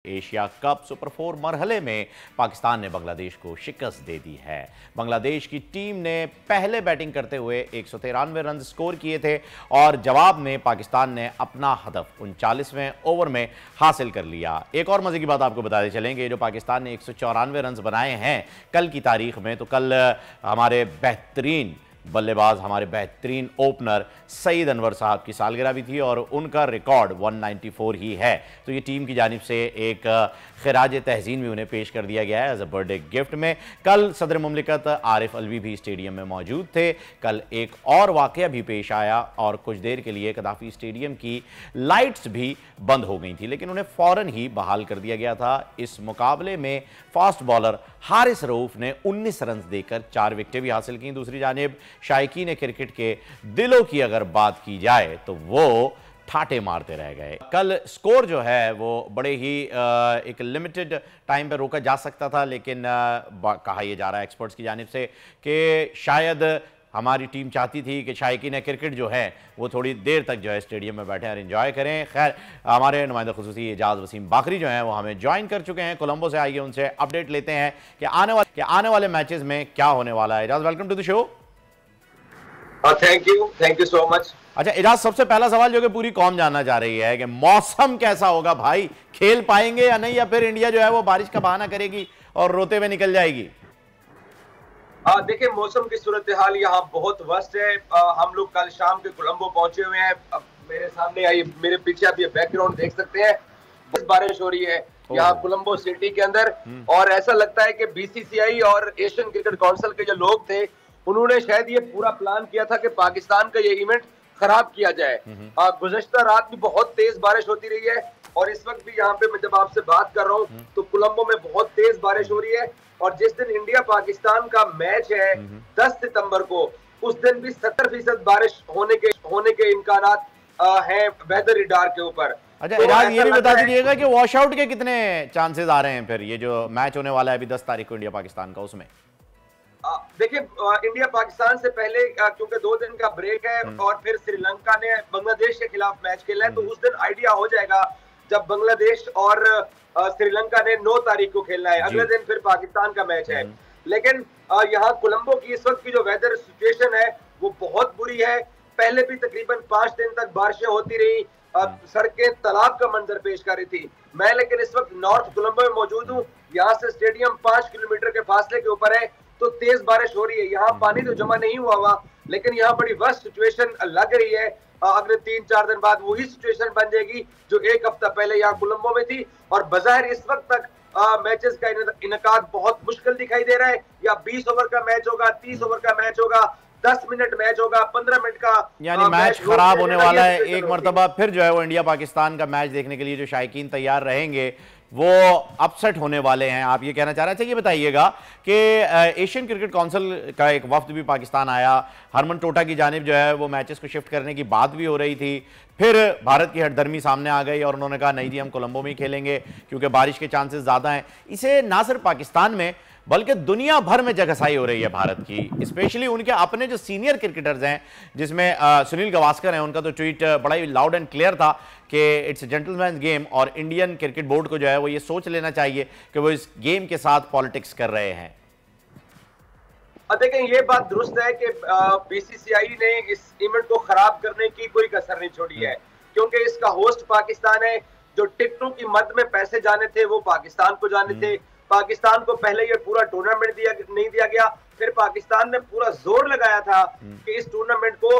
Asia cup super 4 मरहले में पाकिस्तान ने बांग्लादेश को शिकस्त दे दी है। बांग्लादेश की टीम ने पहले बैटिंग करते हुए 193 रन स्कोर किए थे और जवाब में पाकिस्तान ने अपना हदफ 39वें ओवर में हासिल कर लिया। एक और मजे की बात आपको बताते चलेंगे, जो पाकिस्तान ने 194 रन बनाए हैं कल की तारीख में, तो कल हमारे बेहतरीन बल्लेबाज, हमारे बेहतरीन ओपनर सईद अनवर साहब की सालगिरह भी थी और उनका रिकॉर्ड 194 ही है। तो ये टीम की जानिब से एक खिराज तहसीन भी उन्हें पेश कर दिया गया है एज अ बर्थडे गिफ्ट में। कल सदर मुमलिकत आरिफ अलवी भी स्टेडियम में मौजूद थे। कल एक और वाकया भी पेश आया और कुछ देर के लिए कदाफी स्टेडियम की लाइट्स भी बंद हो गई थी, लेकिन उन्हें फौरन ही बहाल कर दिया गया था। इस मुकाबले में फास्ट बॉलर हारिस रऊफ ने 19 रन देकर 4 विकेटें भी हासिल की। दूसरी जानिब शायकीन क्रिकेट के दिलों की अगर बात की जाए तो वो ठाटे मारते रह गए। कल स्कोर जो है वो बड़े ही एक लिमिटेड टाइम पे रोका जा सकता था, लेकिन कहा यह जा रहा है एक्सपर्ट्स की जानिब से कि शायद हमारी टीम चाहती थी कि शायकीन क्रिकेट जो है वो थोड़ी देर तक जो है स्टेडियम में बैठे और एंजॉय करें। खैर, हमारे नुमाइंदा खुसूसी एजाज वसीम बाकरी जो हैं वो हमें ज्वाइन कर चुके हैं कोलंबो से। आइए उनसे अपडेट लेते हैं कि आने वाले मैचेस में क्या होने वाला है। Ejaz, welcome to the show. Thank you so much. अच्छा एजाज, सबसे पहला सवाल जो कि पूरी कौम जानना चाह रही है कि मौसम कैसा होगा भाई, खेल पाएंगे या नहीं, या फिर इंडिया जो है वो बारिश का बहाना करेगी और रोते हुए निकल जाएगी? देखिए, मौसम की सूरत हाल यहाँ बहुत वर्स्ट है। हम लोग कल शाम के कोलंबो पहुंचे हुए हैं। मेरे सामने आई, मेरे पीछे आप ये बैकग्राउंड देख सकते हैं, बस बारिश हो रही है यहाँ कोलंबो सिटी के अंदर। और ऐसा लगता है कि बीसीसीआई और एशियन क्रिकेट काउंसिल के जो लोग थे उन्होंने शायद ये पूरा प्लान किया था कि पाकिस्तान का ये इवेंट खराब किया जाए। गुज़श्ता रात भी बहुत तेज बारिश होती रही है और इस वक्त भी यहाँ पे मैं जब आपसे बात कर रहा हूँ तो कोलंबो में बहुत तेज बारिश हो रही है। और जिस दिन इंडिया पाकिस्तान का मैच है 10 सितंबर को, उस दिन भी 70% बारिश होने के इम्कानात हैं वेदर रडार के ऊपर। अच्छा इराज, ये भी बता दीजिएगा कि वॉश आउट के कितने चांसेस आ रहे हैं फिर ये जो मैच होने वाला है अभी 10 तारीख को इंडिया पाकिस्तान का, उसमें? देखिए, इंडिया पाकिस्तान से पहले क्योंकि 2 दिन का ब्रेक है और फिर श्रीलंका ने बांग्लादेश के खिलाफ मैच खेला है, तो उस दिन आइडिया हो जाएगा जब बांग्लादेश और श्रीलंका ने 9 तारीख को खेलना है। अगले दिन फिर पाकिस्तान का मैच है। लेकिन यहाँ कोलंबो की इस वक्त की जो वेदर सिचुएशन है वो बहुत बुरी है। पहले भी तकरीबन 5 दिन तक बारिशें होती रही, सड़कें तालाब का मंजर पेश कर रही थी। मैं लेकिन इस वक्त नॉर्थ कोलंबो में मौजूद हूँ। यहाँ से स्टेडियम 5 किलोमीटर के फासले के ऊपर है, तो तेज बारिश हो रही है। यहाँ पानी तो जमा नहीं हुआ लेकिन यहाँ बड़ी वर्स्ट सिचुएशन लग रही है। अगले 3-4 दिन बाद वही सिचुएशन बन जाएगी जो 1 हफ्ता पहले यहाँ कोलंबो में थी। और बज़ाहिर इस वक्त तक मैचेस का इनकाद बहुत मुश्किल दिखाई दे रहा है। या 20 ओवर का मैच होगा, 30 ओवर का मैच होगा, 10 मिनट मैच होगा, 15 मिनट का, यानी मैच खराब होने वाला है। एक मरतबा फिर जो है वो इंडिया पाकिस्तान का मैच देखने के लिए जो शायकीन तैयार रहेंगे वो अपसेट होने वाले हैं, आप ये कहना चाह रहे हैं। अच्छा ये बताइएगा कि एशियन क्रिकेट काउंसिल का एक वफ्द भी पाकिस्तान आया, हरमन टोटा की जानिब जो है वो मैचेस को शिफ्ट करने की बात भी हो रही थी। फिर भारत की हठधर्मी सामने आ गई और उन्होंने कहा नहीं जी, हम कोलंबो में ही खेलेंगे क्योंकि बारिश के चांसेस ज़्यादा हैं। इसे ना सिर्फ पाकिस्तान में बल्कि दुनिया भर में जगहसाई हो रही है भारत की। स्पेशली उनके अपने जो सीनियर क्रिकेटर्स हैं, जिसमें सुनील गावस्कर हैं, उनका तो ट्वीट बड़ा ही लाउड एंड क्लियर था कि इट्स जेंटलमैन गेम और इंडियन क्रिकेट बोर्ड को जो है वो ये सोच लेना चाहिए कि वो इस गेम के साथ पॉलिटिक्स कर रहे हैं। देखिए, ये बात दुरुस्त है कि बीसीसीआई ने इस इवेंट को खराब करने की कोई कसर नहीं छोड़ी है, क्योंकि इसका होस्ट पाकिस्तान है। जो टिकटों की मद में पैसे जाने थे वो पाकिस्तान को जाने थे। पाकिस्तान को पहले ये पूरा टूर्नामेंट नहीं दिया गया, फिर पाकिस्तान ने पूरा जोर लगाया था कि इस टूर्नामेंट को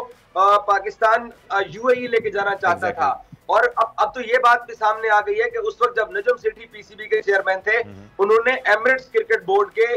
पाकिस्तान यूएई लेके जाना चाहता था। और अब तो ये बात भी सामने आ गई है कि उस वक्त जब नजम सेठी पीसीबी के चेयरमैन थे, उन्होंने एमिरेट्स क्रिकेट बोर्ड के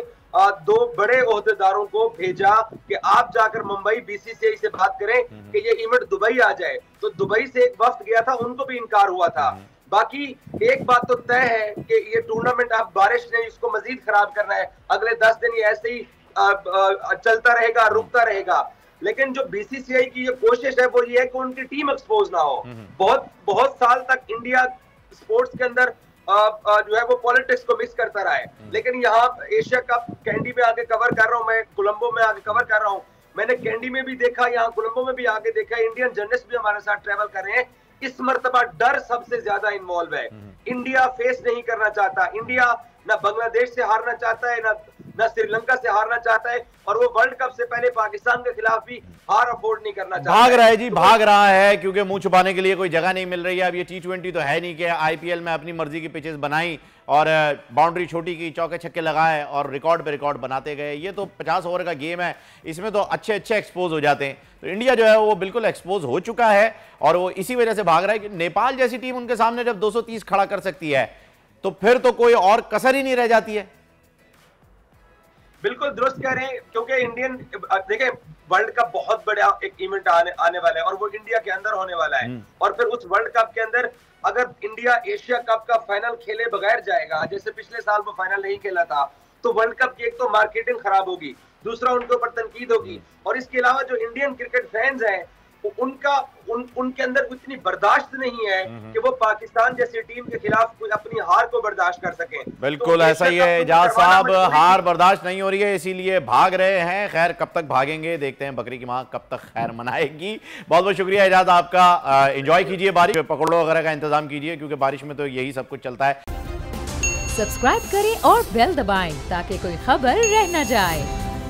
2 बड़े ओहदेदारों को भेजा कि आप जाकर मुंबई बीसीसीआई से बात करें कि ये इवेंट दुबई आ जाए। तो दुबई से एक वफ्द गया था, उनको भी इनकार हुआ था। बाकी एक बात तो तय है कि ये टूर्नामेंट अब बारिश ने इसको मजीद खराब करना है। अगले 10 दिन ये ऐसे ही चलता रहेगा, रुकता रहेगा। लेकिन जो बीसीसीआई की ये कोशिश है वो ये है कि उनकी टीम एक्सपोज ना हो। बहुत साल तक इंडिया स्पोर्ट्स के अंदर जो है वो पॉलिटिक्स को मिक्स करता रहा है। लेकिन यहाँ एशिया कप कैंडी में आके कवर कर रहा हूँ, मैं कोलंबो में आके कवर कर रहा हूँ। मैंने कैंडी में भी देखा, यहाँ कोलंबो में भी आके देखा, इंडियन जर्नलिस्ट भी हमारे साथ ट्रेवल कर रहे हैं इस मर्तबा डर सबसे ज्यादा इन्वॉल्व है। इंडिया फेस नहीं करना चाहता, इंडिया ना बांग्लादेश से हारना चाहता है, ना श्रीलंका से हारना चाहता है, और वो वर्ल्ड कप से पहले पाकिस्तान के खिलाफ भी हार अफोर्ड नहीं करना चाहता। भाग रहा है जी, भाग रहा है, क्योंकि मुंह छुपाने के लिए कोई जगह नहीं मिल रही है। अब ये T20 तो है नहीं कि आईपीएल में अपनी मर्जी की पिचेस बनाई और बाउंड्री छोटी की, चौके छक्के लगाए और रिकॉर्ड पे रिकॉर्ड बनाते गए। ये तो 50 ओवर का गेम है, इसमें तो अच्छे अच्छे एक्सपोज हो जाते हैं। तो इंडिया जो है वो बिल्कुल एक्सपोज हो चुका है और वो इसी वजह से भाग रहा है कि नेपाल जैसी टीम उनके सामने जब 230 खड़ा कर सकती है तो फिर तो कोई और कसर ही नहीं रह जाती है। बिल्कुल दुरुस्त कह रहे हैं, क्योंकि इंडियन देखें वर्ल्ड कप बहुत बड़ा एक इवेंट आने वाला है और वो इंडिया के अंदर होने वाला है। और फिर उस वर्ल्ड कप के अंदर अगर इंडिया एशिया कप का फाइनल खेले बगैर जाएगा, जैसे पिछले साल वो फाइनल नहीं खेला था, तो वर्ल्ड कप की एक तो मार्केटिंग खराब होगी, दूसरा उनके ऊपर तनकीद होगी, और इसके अलावा जो इंडियन क्रिकेट फैंस हैं उनके अंदर इतनी बर्दाश्त नहीं है कि वो पाकिस्तान जैसी टीम के खिलाफ अपनी हार को बर्दाश्त कर सकें। बिल्कुल तो ऐसा ही है एजाज साहब, हार बर्दाश्त नहीं हो रही है, इसीलिए भाग रहे हैं। खैर कब तक भागेंगे देखते हैं, बकरी की माँ कब तक खैर मनाएगी। बहुत बहुत शुक्रिया एजाज आपका। एंजॉय कीजिए, बारिश पकौड़ों वगैरह का इंतजाम कीजिए, क्योंकि बारिश में तो यही सब कुछ चलता है। सब्सक्राइब करें और बेल दबाएं ताकि कोई खबर रह न जाए।